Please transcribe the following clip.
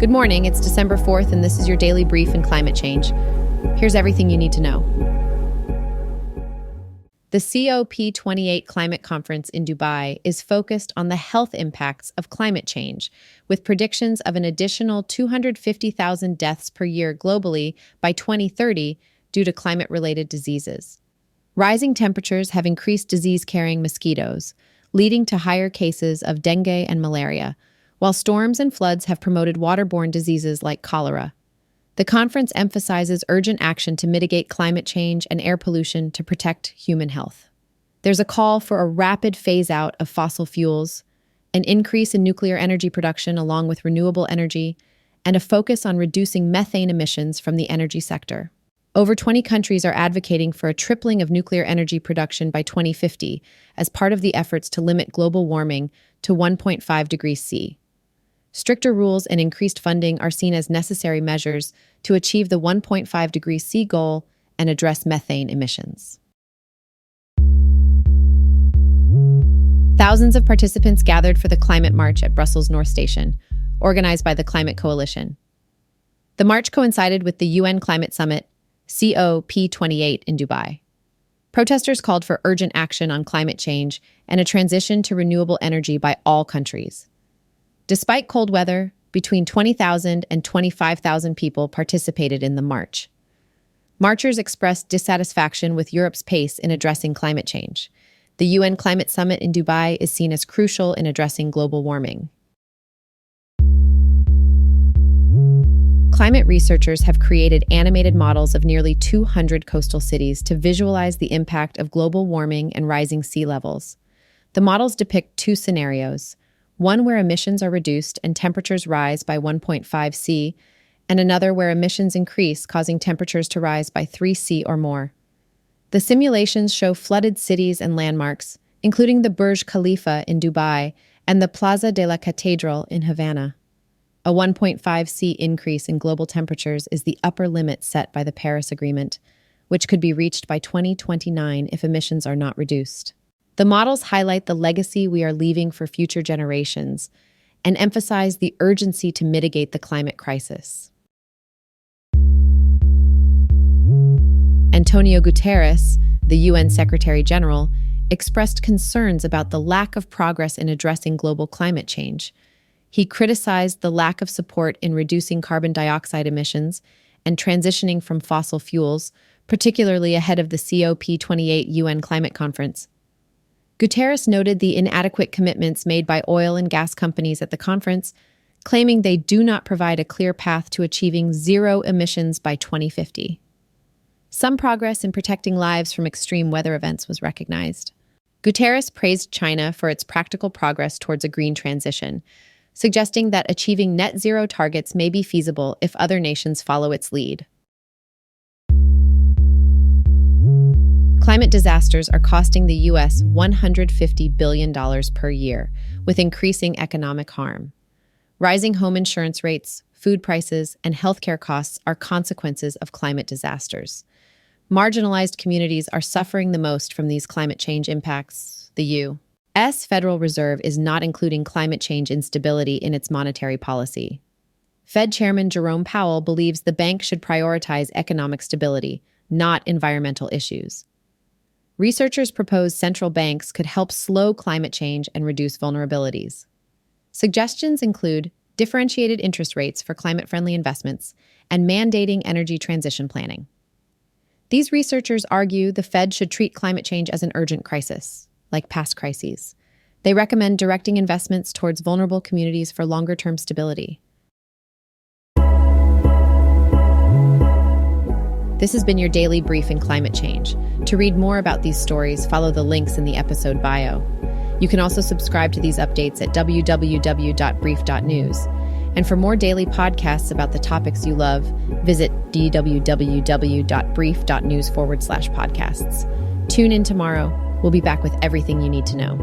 Good morning, it's December 4th, and this is your daily brief in climate change. Here's everything you need to know. The COP28 climate conference in Dubai is focused on the health impacts of climate change, with predictions of an additional 250,000 deaths per year globally by 2030 due to climate-related diseases. Rising temperatures have increased disease-carrying mosquitoes, leading to higher cases of dengue and malaria, while storms and floods have promoted waterborne diseases like cholera. The conference emphasizes urgent action to mitigate climate change and air pollution to protect human health. There's a call for a rapid phase-out of fossil fuels, an increase in nuclear energy production along with renewable energy, and a focus on reducing methane emissions from the energy sector. Over 20 countries are advocating for a tripling of nuclear energy production by 2050 as part of the efforts to limit global warming to 1.5 degrees C. Stricter rules and increased funding are seen as necessary measures to achieve the 1.5 degrees C goal and address methane emissions. Thousands of participants gathered for the climate march at Brussels North Station, organized by the Climate Coalition. The march coincided with the UN Climate Summit, COP28 in Dubai. Protesters called for urgent action on climate change and a transition to renewable energy by all countries. Despite cold weather, between 20,000 and 25,000 people participated in the march. Marchers expressed dissatisfaction with Europe's pace in addressing climate change. The UN Climate Summit in Dubai is seen as crucial in addressing global warming. Climate researchers have created animated models of nearly 200 coastal cities to visualize the impact of global warming and rising sea levels. The models depict two scenarios: one where emissions are reduced and temperatures rise by 1.5 C, and another where emissions increase, causing temperatures to rise by 3 C or more. The simulations show flooded cities and landmarks, including the Burj Khalifa in Dubai and the Plaza de la Catedral in Havana. A 1.5 C increase in global temperatures is the upper limit set by the Paris Agreement, which could be reached by 2029 if emissions are not reduced. The models highlight the legacy we are leaving for future generations and emphasize the urgency to mitigate the climate crisis. Antonio Guterres, the UN Secretary General, expressed concerns about the lack of progress in addressing global climate change. He criticized the lack of support in reducing carbon dioxide emissions and transitioning from fossil fuels, particularly ahead of the COP28 UN climate conference. Guterres noted the inadequate commitments made by oil and gas companies at the conference, claiming they do not provide a clear path to achieving zero emissions by 2050. Some progress in protecting lives from extreme weather events was recognized. Guterres praised China for its practical progress towards a green transition, suggesting that achieving net zero targets may be feasible if other nations follow its lead. Climate disasters are costing the U.S. $150 billion per year, with increasing economic harm. Rising home insurance rates, food prices, and healthcare costs are consequences of climate disasters. Marginalized communities are suffering the most from these climate change impacts. The U.S. Federal Reserve is not including climate change instability in its monetary policy. Fed Chairman Jerome Powell believes the bank should prioritize economic stability, not environmental issues. Researchers propose central banks could help slow climate change and reduce vulnerabilities. Suggestions include differentiated interest rates for climate-friendly investments and mandating energy transition planning. These researchers argue the Fed should treat climate change as an urgent crisis, like past crises. They recommend directing investments towards vulnerable communities for longer-term stability. This has been your daily brief in climate change. To read more about these stories, follow the links in the episode bio. You can also subscribe to these updates at www.brief.news. And for more daily podcasts about the topics you love, visit www.brief.news/podcasts. Tune in tomorrow. We'll be back with everything you need to know.